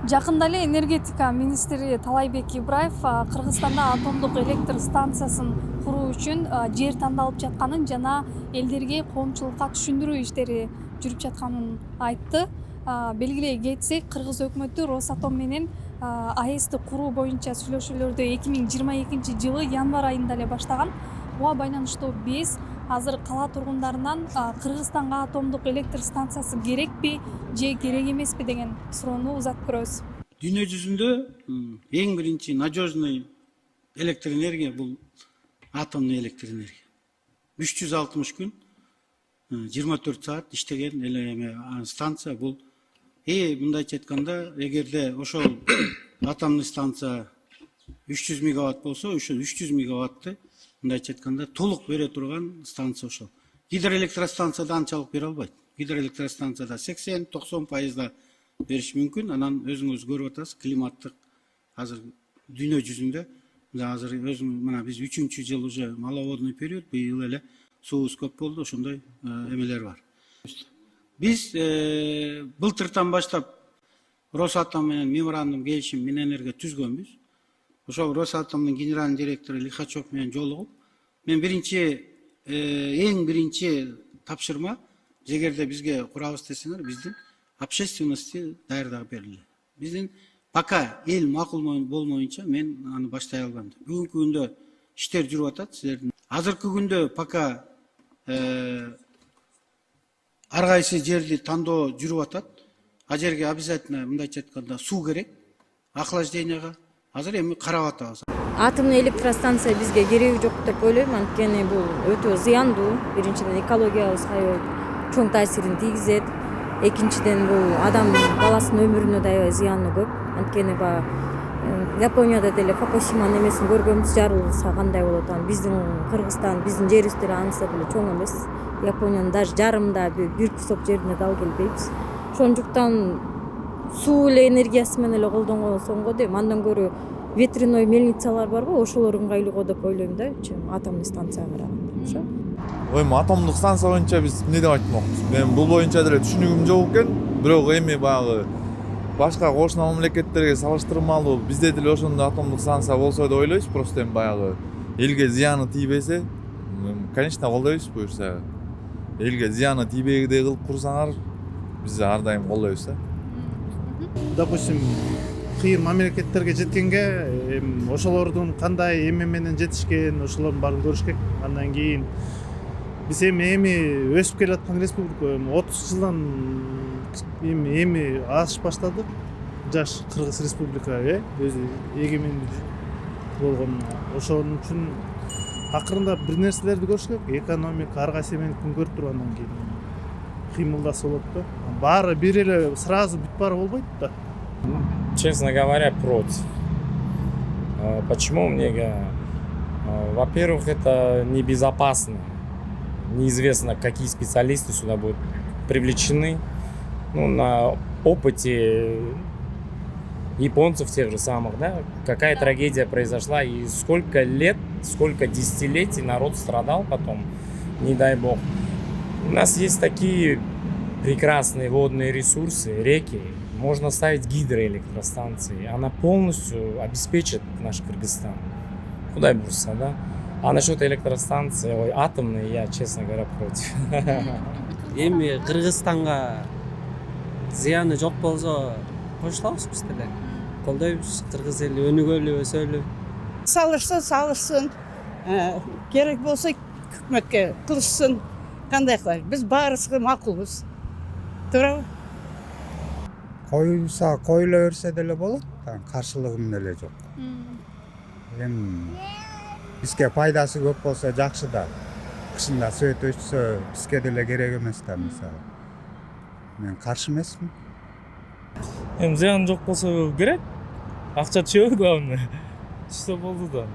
Жакында эле энергетика министри Талайбек Ибраев Кыргызстанда атомдук электр станциясын куруу үчүн жер тандалып жатканын жана элдерге коомчулукка түшүндүрүү иштери жүрүп жатканын айтты. Белгилей кетсек, кыргыз өкмөтү Росатом менен АЭСти куруу боюнча сүйлөшүүлөрдү 2022 жылы январь айында эле баштаган. Буга байланыштуу биз азыр кала тургундарынан Кыргызстанга атомдук электр станциясы керекпи же керек эмеспи деген суроону узатып көрөбүз. Дүйнө жүзүндө эң биринчи надежный электр энергия бул атомный электр энергия. 360 күн 24 саат иштеген эле станция бул. Мындайча айтканда, эгерде ошол атомный станция 300 мегаватт болсо, ошол 300 мегаватты мындайча айтканда толук бере турган станция ошол. Гидроэлектростанцияда анчалык бере албайт. Гидроэлектростанцияда 80-90% бериш мүмкүн. Анан өзүңүз көрүп атасыз, климаттык азыр дүйнө жүзүндө азыр мына биз 3-чү жыл уже маловодный период, быйыл эле суубуз көп болду, ошондой эмелер бар. Биз былтыртан баштап Росатом менен меморандум келишим мененерге түзгөнбүз. Ошол Росатомдун генеральный директору Лихачев менен жолугуп, мен эң биринчи тапшырма, эгерде бизге курабыз десеңер, биздин общественности даярдап берилди. Биздин пока эл макул болмоюнча мен аны баштай албайм. Бүгүнкү күндө иштер жүрүп атат силердин. Азыркы күндө пока ар кайсы жерди тандоо жүрүп атат. А жерге обязательно мындайча айтканда суу керек, охлажденияга. Азыр эми карап атабыз. Атомный электростанция бизге кереги жок деп ойлойм, анткени бул өтө зыяндуу. Биринчиден экологиябызга чоң таасирин тийгизет. Экинчиден бул адам баласынын өмүрүнө да аябай зыяны көп. Анткени Японияда деле Фукусима немесин көргөнбүз, жарылса кандай болот. Биздин Кыргызстан, биздин жерибиз деле анысы деле чоң эмес. Япониянын даже жарымда бир кусок жерине дал келбейбиз. Ошондуктан суу эле энергиясы менен эле колдонгон го дейм. Андан көрө ветряной мельницалар барбы, ошолор ыңгайлуу го деп ойлойм да, чем атомный станцияга караганда. Ошо атомдук станция боюнча биз эмне деп айтмакчыбыз? Мен бул боюнча деле түшүнүгүм жок экен, бирок эми баягы башка кошуна мамлекеттерге салыштырмалуу бизде деле ошондой атомдук станция болсо деп ойлойбуз. Просто эми баягы элге зыяны тийбесе, конечно, колдойбуз буюрса. Элге зыяны тийбегидей кылып курсаңар, биз ар дайым колдойбуз да. Допустим, кыйын мамлекеттерге жеткенге ошолордун кандай эме менен жетишкен, ошолордун баарын көрүш керек. Андан кийин биз эми өсүп келаткан республика 30 жылдан эми асыш баштадык. Жаш Кыргыз республика өзү эгемен болгон. Ошон үчүн акырындап бир нерселерди көрүш керек. Экономика ар кайсы менен күн көрүп туруп андан кийин кыймылдаса болот да. Баары бир эле сразу бүт баары болбойт да. Честно говоря, против. Почему мне? Во-первых, это небезопасно. Неизвестно, какие специалисты сюда будут привлечены. На опыте японцев тех же самых, да, какая трагедия произошла и сколько лет, сколько десятилетий народ страдал потом, не дай бог. У нас есть такие прекрасные водные ресурсы, реки. Можно ставить гидроэлектростанции. Она полностью обеспечит наш Кыргызстан. Куда бурса, да? А насчет электростанции, атомной, я, честно говоря, против. Эми Кыргызстанга зыяны жок болсо кошулабыз биз деле. Колдойбуз, кыргыз эли өнүгөлү, өсөлү. Салышсын. Керек болсо өкмөткө кылышсын. Кандай кылайбыз? Биз баарыбызга макулбуз. Туурабы? Коюла берсе деле болот, каршылыгым деле жок. Эми бизге пайдасы көп болсо жакшы да. Кышында свет өчсө бизге деле керек эмес да, мисалы. Мен каршы эмесмин. Зыян жок болсо керек. Акча түшөбү главное. Что болду да.